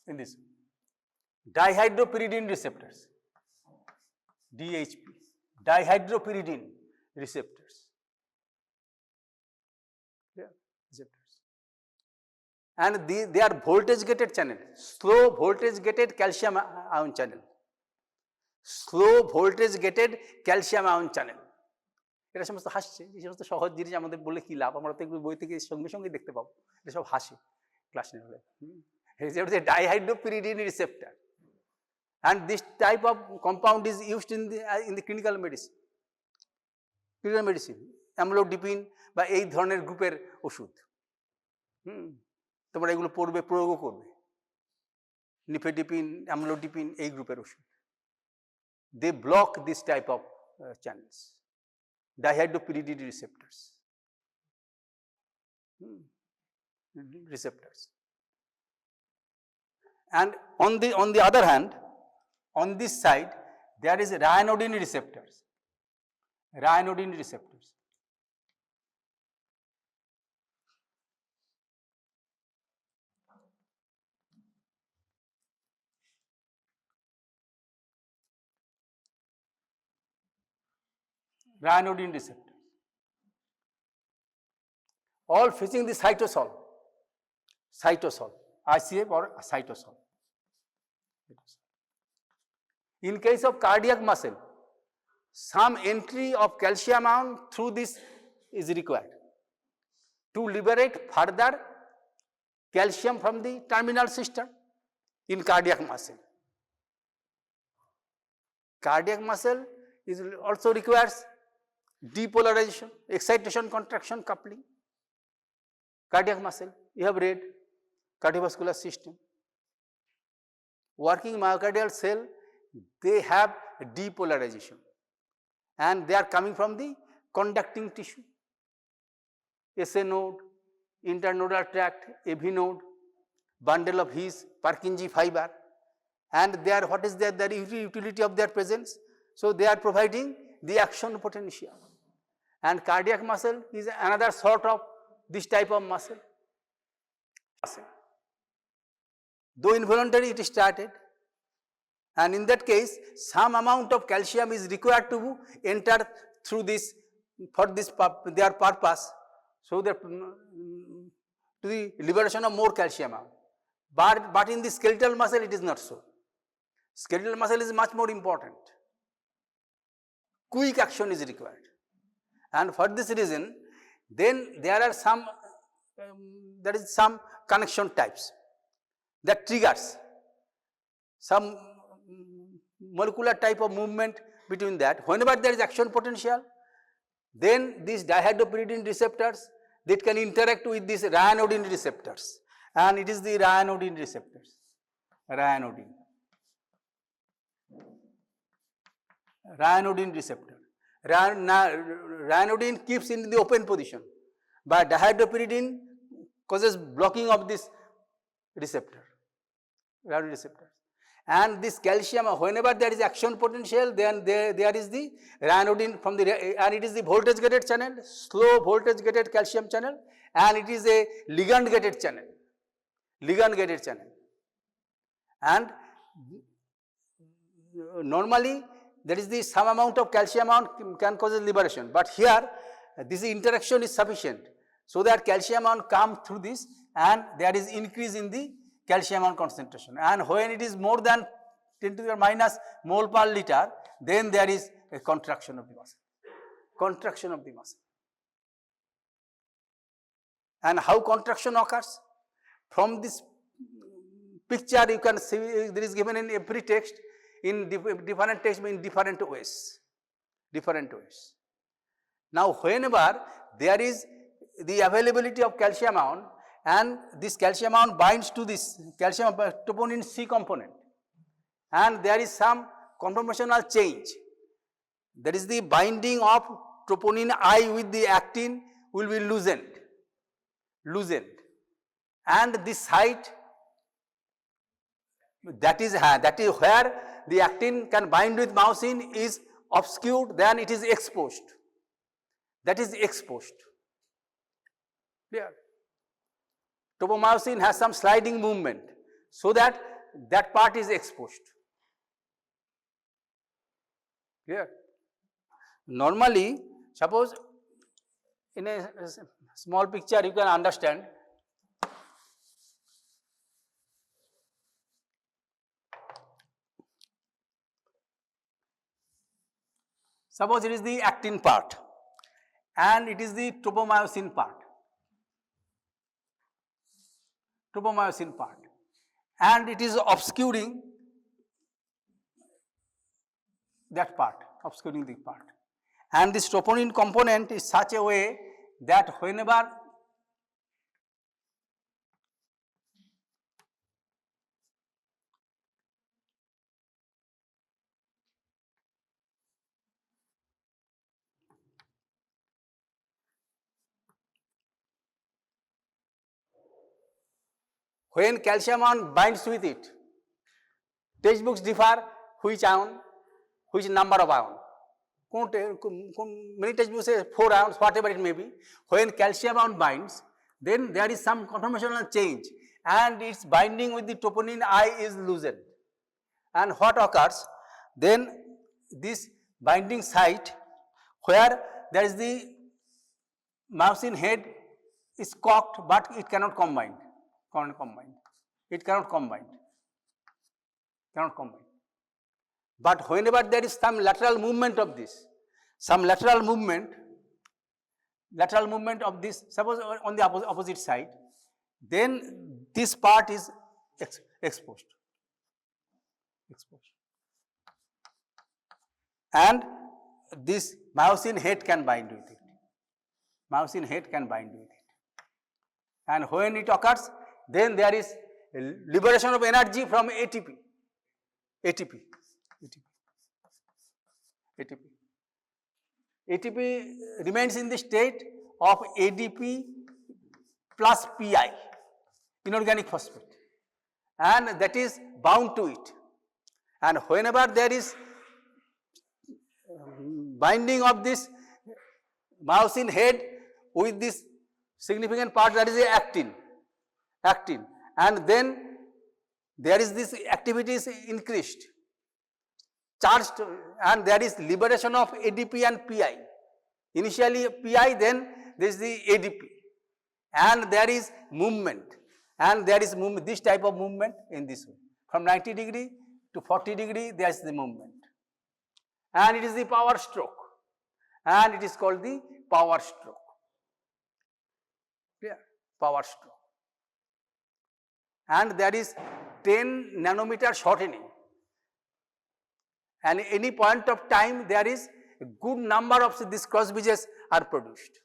In this way. Dihydropyridine receptors, DHP, dihydropyridine receptors. Yeah, receptors. And they are voltage gated channel, slow voltage gated calcium ion channel, slow voltage gated calcium ion channel. এটা সমস্ত হাসছে, এই সমস্ত সহজ জিনিস আমাদের বলে কি লাভ, আমরা তো একটু বই থেকে সঙ্গে সঙ্গে দেখতে পাবো, এটা সব হাসি ক্লাস নিয়ে হলে। Dihydropyridine receptor, and this type of compound is used in the clinical medicine. Clinical medicine, amlodipine বা এই ধরনের গ্রুপের ওষুধ, তোমরা এগুলো পড়বে, প্রয়োগও করবে। নিফেডিপিন, অ্যামলোডিপিন এই গ্রুপের ওষুধ। They block this type of channels, dihydropyridine receptors. Receptors. And on the other hand, on this side there is ryanodine receptors. Ryanodine receptors. Ryanodine receptors, all facing the cytosol, ICF or cytosol. In case of cardiac muscle, some entry of calcium ion through this is required to liberate further calcium from the terminal system in cardiac muscle. Cardiac muscle is also requires depolarization, excitation, contraction, coupling. Cardiac muscle, you have read cardiovascular system. Working myocardial cell, they have depolarization, and they are coming from the conducting tissue, SA node, internodal tract, AV node, bundle of His, Purkinje fiber, and there, what is the utility of their presence? So they are providing the action potential, and cardiac muscle is another sort of this type of muscle. Though involuntary it started, and in that case some amount of calcium is required to enter through this for this their purpose, so that to the liberation of more calcium. But in the skeletal muscle it is not so. Skeletal muscle is much more important. Quick action is required, and for this reason then there are some connection types that triggers some molecular type of movement between that. Whenever there is action potential, then these dihydropyridine receptors that can interact with these ryanodine receptors, and it is the ryanodine receptors. Ryanodine receptor. Ryanodine keeps in the open position, but dihydropyridine causes blocking of this receptor. Ryanodine receptors. And this calcium, whenever there is action potential, then there is the ryanodine from the, and it is the voltage gated channel, slow voltage gated calcium channel, and it is a ligand gated channel, and normally there is the some amount of calcium ion can cause liberation, but here this interaction is sufficient so that calcium ion come through this and there is increase in the calcium ion concentration, and when it is more than 10 to the minus mole per liter, then there is a contraction of the muscle. And how contraction occurs? From this picture you can see there is given in every text, in different text in different ways. Now whenever there is the availability of calcium ion and this calcium ion binds to this calcium troponin C component, and there is some conformational change, that is the binding of troponin I with the actin will be loosened, and this site, that is where the actin can bind with myosin is obscured, then it is exposed. Clear? Tropomyosin has some sliding movement, so that part is exposed. Clear? Normally, suppose in a small picture you can understand. Suppose it is the actin part and it is the tropomyosin part, and it is obscuring that part, and this troponin component is such a way that whenever calcium ion binds with it, textbooks differ which number of ion. Many textbooks say 4 ions, whatever it may be. When calcium ion binds, then there is some conformational change and its binding with the troponin I is loosened. And what occurs? Then this binding site where there is the myosin head is cocked, but it cannot combine. But whenever there is some lateral movement of this, suppose on the opposite side, then this part is exposed. And this myosin head can bind with it. And when it occurs, then there is liberation of energy from ATP. ATP remains in the state of ADP plus PI, inorganic phosphate, and that is bound to it. And whenever there is binding of this myosin head with this significant part, that is the actin, and then there is this activity is increased, charged, and there is liberation of ADP and PI. Initially PI, then there is the ADP, and there is movement, this type of movement in this way. From 90 degree to 40 degree, there is the movement, and it is the power stroke, and it is called the power stroke. Clear? Power stroke. And there is 10 nanometer shortening, and any point of time there is a good number of these cross bridges are produced.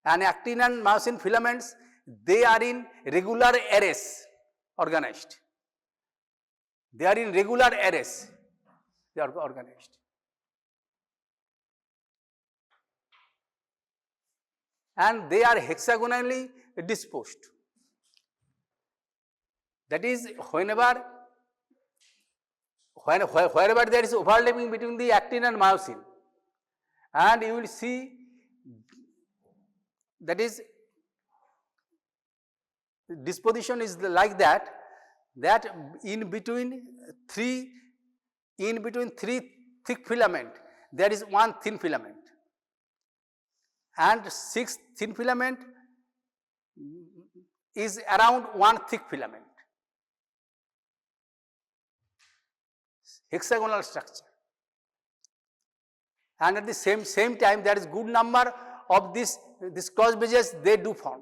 And actin and myosin filaments, they are in regular arrays organized. They are organized. And they are hexagonally disposed. That is, wherever there is overlapping between the actin and myosin, and you will see that is disposition is like that in between three thick filament there is one thin filament, and 6 thin filament is around one thick filament. Hexagonal structure. And at the same time there is good number of this cross bridges they do form,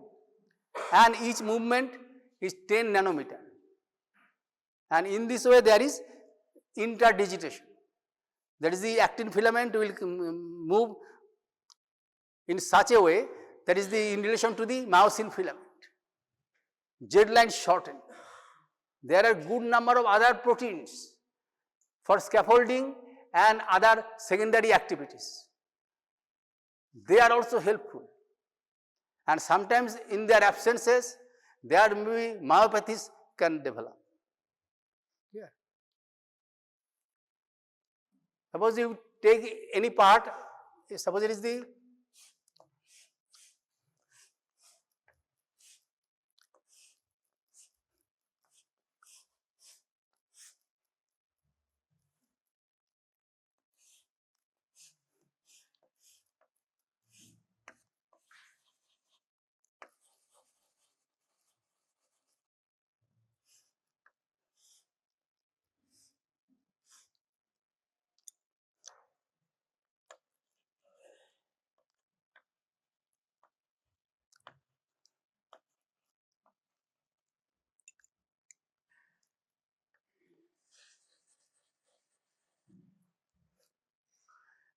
and each movement is 10 nanometer, and in this way there is interdigitation. That is, the actin filament will move in such a way that is in relation to the myosin filament. Z line shorten. There are good number of other proteins for scaffolding and other secondary activities. They are also helpful, and sometimes in their absences there may be myopathies can develop. Yeah. Suppose you take any part, suppose it is the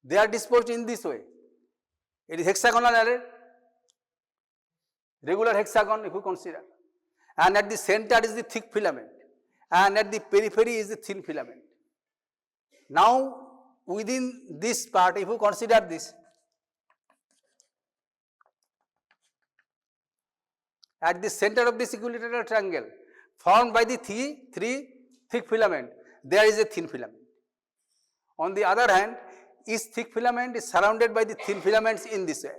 they are disposed in this way. It is hexagonal array, regular hexagon if you consider, and at the center is the thick filament, and at the periphery is the thin filament. Now within this part, if you consider this, at the center of this equilateral triangle formed by the three thick filament, there is a thin filament. On the other hand, each thick filament is surrounded by the thin filaments in this way.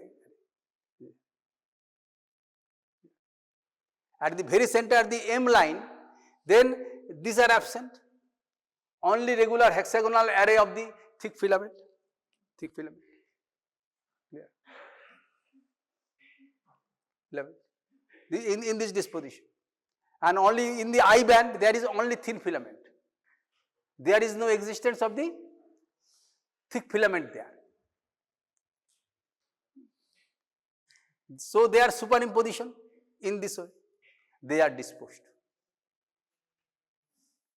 At the very center, the M line, then these are absent. Only regular hexagonal array of the thick filament. Yeah. In this disposition. And only in the I band, there is only thin filament. There is no existence of the thick filament there. So they are superimposition in this way. They are disposed.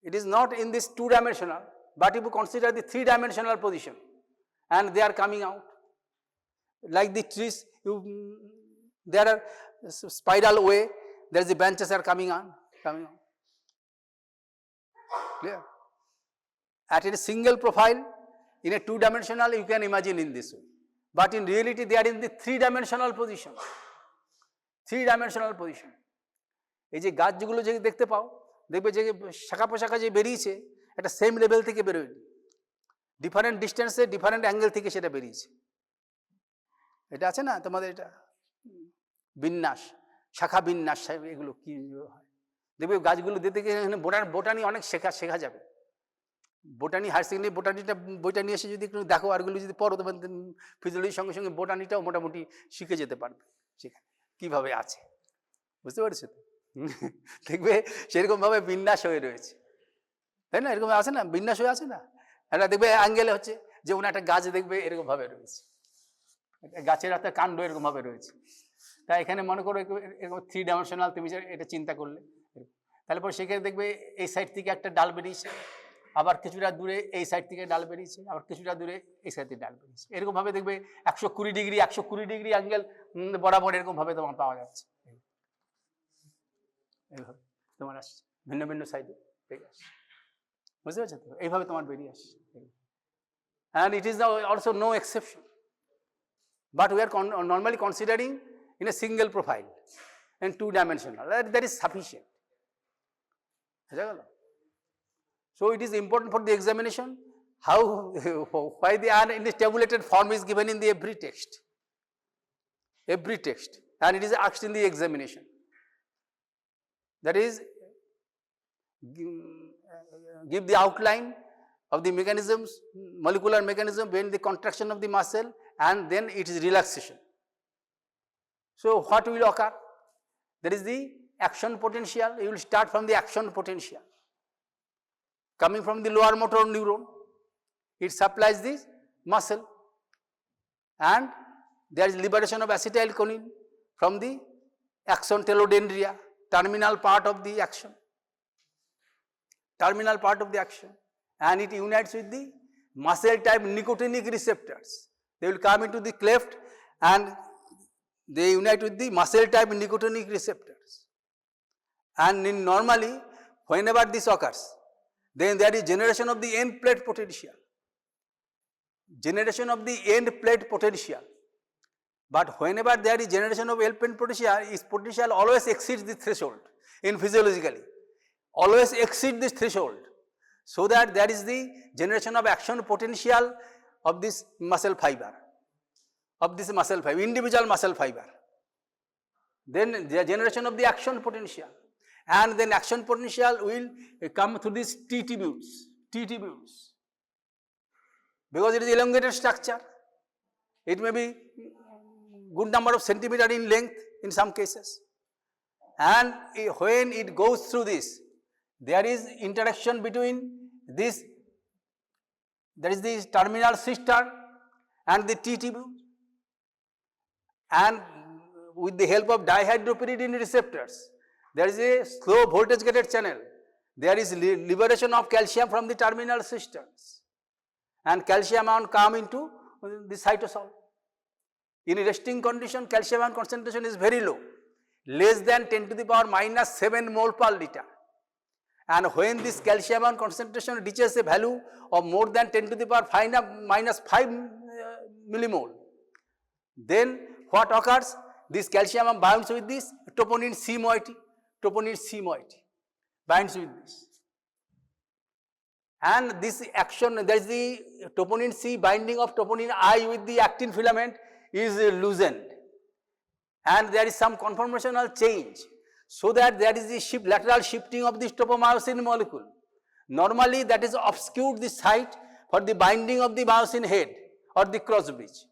It is not in this 2-dimensional, but if you consider the 3-dimensional position, and they are coming out. Like the trees, there are spiral way, there is the branches are coming on. Clear? At a single profile, in a 2-dimensional, you can imagine in this way. But in reality, they are in the 3-dimensional position. 3-dimensional position. এই যে গাছগুলো যে দেখতে পাও, দেখবে যে শাখা পোশাখা যে বেরিয়েছে, এটা সেম লেভেল থেকে বেরোয়নি, ডিফারেন্ট ডিস্টেন্সে ডিফারেন্ট অ্যাঙ্গেল থেকে সেটা বেরিয়েছে। এটা আছে না তোমাদের, এটা বিন্যাস, শাখা বিন্যাস, এগুলো কি হয় দেখবে গাছগুলো দিতে গিয়ে এখানে বোটানি অনেক শেখা যাবে। বোটানি, হায়ার সেকেন্ডারি বোটানিটা বইটা নিয়ে এসে যদি একটু দেখো, আরগুলো যদি পড়ো, তোমার ফিজিওলজির সঙ্গে সঙ্গে বোটানিটাও মোটামুটি শিখে যেতে পারবে সেখানে কীভাবে আছে, বুঝতে পারছো তো? দেখবে সেরকমভাবে বিন্যাস হয়ে রয়েছে, তাই না? এরকম আছে না, বিন্যাস হয়ে আছে না? একটা দেখবে অ্যাঙ্গেলে হচ্ছে, যেমন একটা গাছ দেখবে এরকমভাবে রয়েছে, গাছের একটা কাণ্ড এরকমভাবে রয়েছে। তাই এখানে মনে করো এরকম 3-ডাইমেনশনাল, তুমি এটা চিন্তা করলে, তাহলে পরে সেখানে দেখবে এই সাইড থেকে একটা ডাল বেরিয়েছে, আবার কিছুটা দূরে এই সাইড থেকে ডাল বেরিয়েছে, আবার কিছুটা দূরে এই সাইড থেকে ডাল বেরিয়েছে। এরকমভাবে দেখবে 120 ডিগ্রি অ্যাঙ্গেল বরাবর এরকমভাবে তোমার পাওয়া যাচ্ছে। এইভাবে তোমার আসছে ভিন্ন ভিন্ন সাইডে বেরিয়ে আসছে, বুঝতে পারছো তো? এইভাবে তোমার বেরিয়ে আসছে। And it is also no exception, but we are normally considering in a single profile and 2-dimensional. That is sufficient. So it is important for the examination how why the untabulated form is given in the every text, and it is asked in the examination. That is, give the outline of the mechanisms, molecular mechanism when the contraction of the muscle, and then it is relaxation. So what will occur? There is the action potential. You will start from the action potential coming from the lower motor neuron. It supplies the muscle, and there is liberation of acetylcholine from the axon telodendria, terminal part of the action, and it unites with the muscle type nicotinic receptors. They will come into the cleft and they unite with the muscle type nicotinic receptors. And normally, whenever this occurs, then there is generation of the end plate potential. But whenever there is generation of end plate potential, its potential always exceeds the threshold in physiologically. Always exceed this threshold. So that there is the generation of action potential of this muscle fiber, individual muscle fiber. Then the generation of the action potential, and then action potential will come through these T tubules, because it is elongated structure. It may be good number of centimeter in length in some cases, and when it goes through this, there is interaction between this, that is the terminal cister and the T tubule, and with the help of dihydropyridine receptors, there is a slow voltage gated channel. There is liberation of calcium from the terminal cisters, and calcium ion come into the cytosol. In resting condition, calcium ion concentration is very low, less than 10 to the power minus 7 mole per liter. And when this calcium ion concentration reaches a value of more than 10 to the power minus 5 millimole, then what occurs? This calcium ion binds with this troponin C moiety, binds with this. And this action, there is the troponin C binding of troponin I with the actin filament is loosened, and there is some conformational change, so that there is the lateral shifting of this tropomyosin molecule. Normally that is obscured the site for the binding of the myosin head or the cross bridge,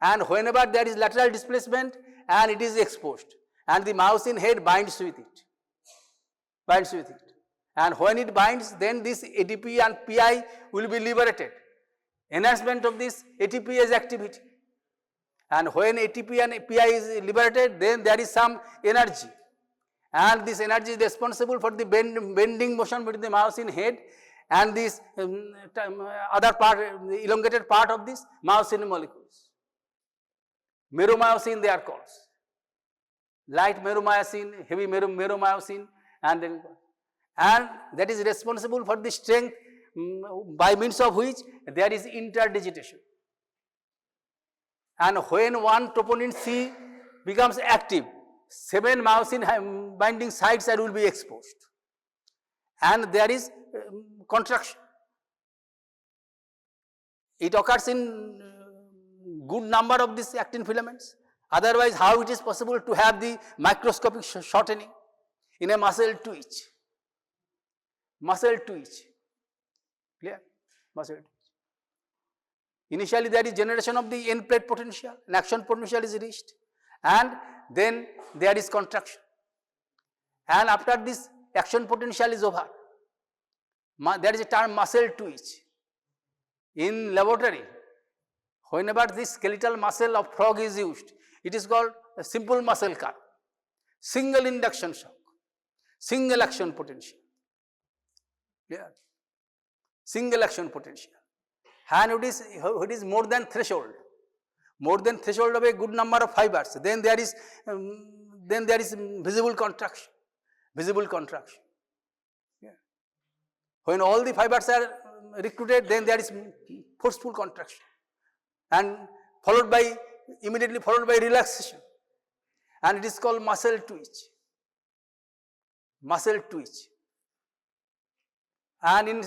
and whenever there is lateral displacement and it is exposed, and the myosin head binds with it, and when it binds, then this ATP and PI will be liberated, enhancement of this ATPase activity. And when ATP and PI is liberated, then there is some energy, and this energy is responsible for the bending motion between the myosin head and this other part, the elongated part of this myosin molecules. Meromyosin they are called. Light meromyosin, heavy meromyosin, and that is responsible for the strength by means of which there is interdigitation. And when one troponin C becomes active, 7 myosin binding sites will be exposed, and there is contraction. It occurs in good number of these actin filaments. Otherwise, how it is possible to have the microscopic shortening in a muscle twitch? Clear? Muscle twitch. Initially, there is generation of the end plate potential, and action potential is reached, and then there is contraction. And after this action potential is over, there is a term muscle twitch. In laboratory, whenever this skeletal muscle of frog is used, it is called a simple muscle car, single induction shock, single action potential. Clear? Single action potential. And it is more than threshold of a good number of fibers, then there is visible contraction. Yeah. When all the fibers are recruited, then there is forceful contraction, and immediately followed by relaxation, and it is called muscle twitch. And in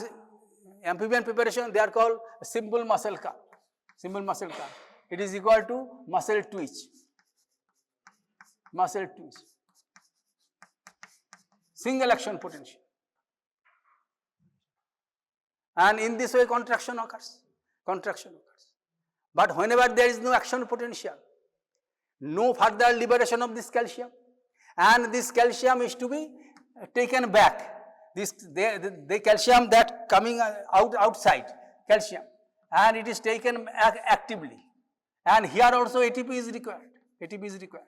amphibian preparation, they are called simple muscle car. Simple muscle car. It is equal to muscle twitch. Muscle twitch. Single action potential. And in this way, contraction occurs. Contraction occurs. But whenever there is no action potential, no further liberation of this calcium, and this calcium is to be taken back. The calcium that coming outside calcium, and it is taken actively. And here also ATP is required. ATP is required.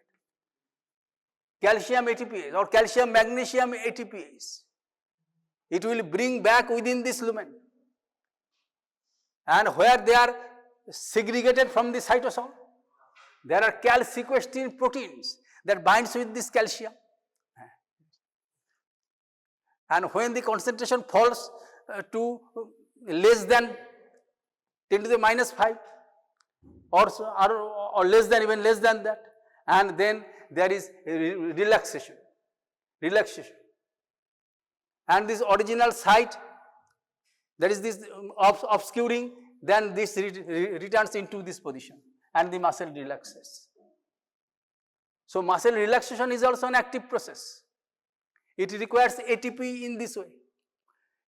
Calcium ATPase or calcium magnesium ATPase. It will bring back within this lumen. And where they are segregated from the cytosol, there are calsequestrin proteins that binds with this calcium. And when the concentration falls to less than 10 to the minus 5 or less than, even less than that, and then there is relaxation. Relaxation. And this original site, that is this obscuring, then this returns into this position and the muscle relaxes. So muscle relaxation is also an active process. It requires ATP in this way.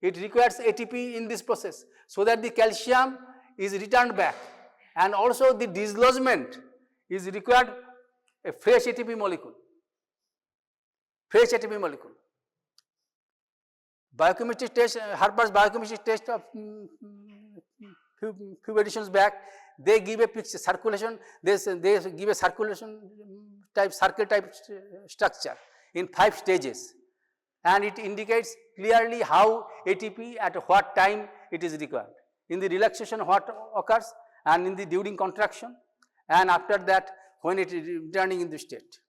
It requires ATP in this process so that the calcium is returned back, and also the dislodgement is required a fresh ATP molecule. Fresh ATP molecule. Biochemistry test, Harper's biochemistry test of few editions back, they give a picture, circulation, they give a circulation type, circle type structure in 5 stages. And it indicates clearly how ATP at what time it is required. In the relaxation what occurs, and in the during contraction, and after that when it is returning in the state.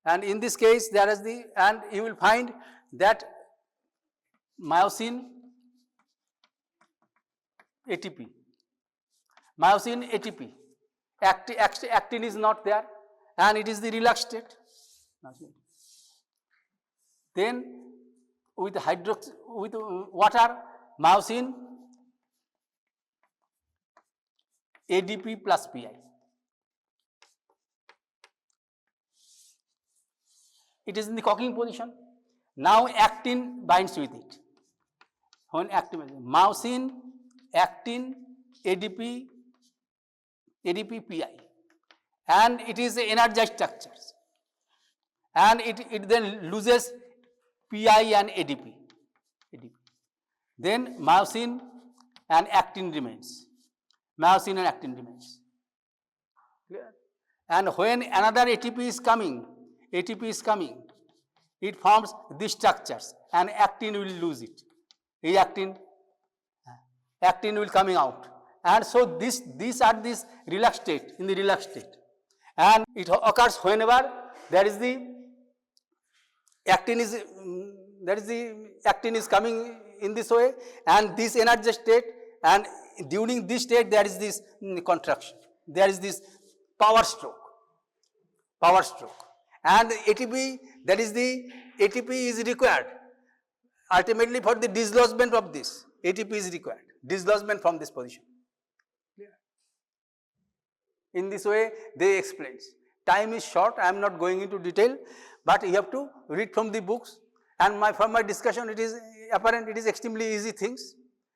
And in this case there is the, and you will find that myosin ATP, myosin ATP, actin is not there, and it is the relaxed state. Then with water, myosin ADP plus PI. It is in the cocking position. Now actin binds with it. When actin, myosin, actin, ADP, PI, and it is energized structures, and it then loses PI and ADP. Then myosin and actin remains. Myosin and actin remains. Clear? And when another ATP is coming, it forms these structures, and actin will lose it. Actin will coming out, and so these are this relaxed state, in the relaxed state, and it occurs whenever there is the actin is coming in this way, and this energized state, and during this state there is this contraction, there is this power stroke, and ATP, that is the ATP is required ultimately for the dislodgement of this. ATP is required, dislodgement from this position. In this way they explain. Time is short, I am not going into detail, but you have to read from the books, and from my discussion it is apparent it is extremely easy things.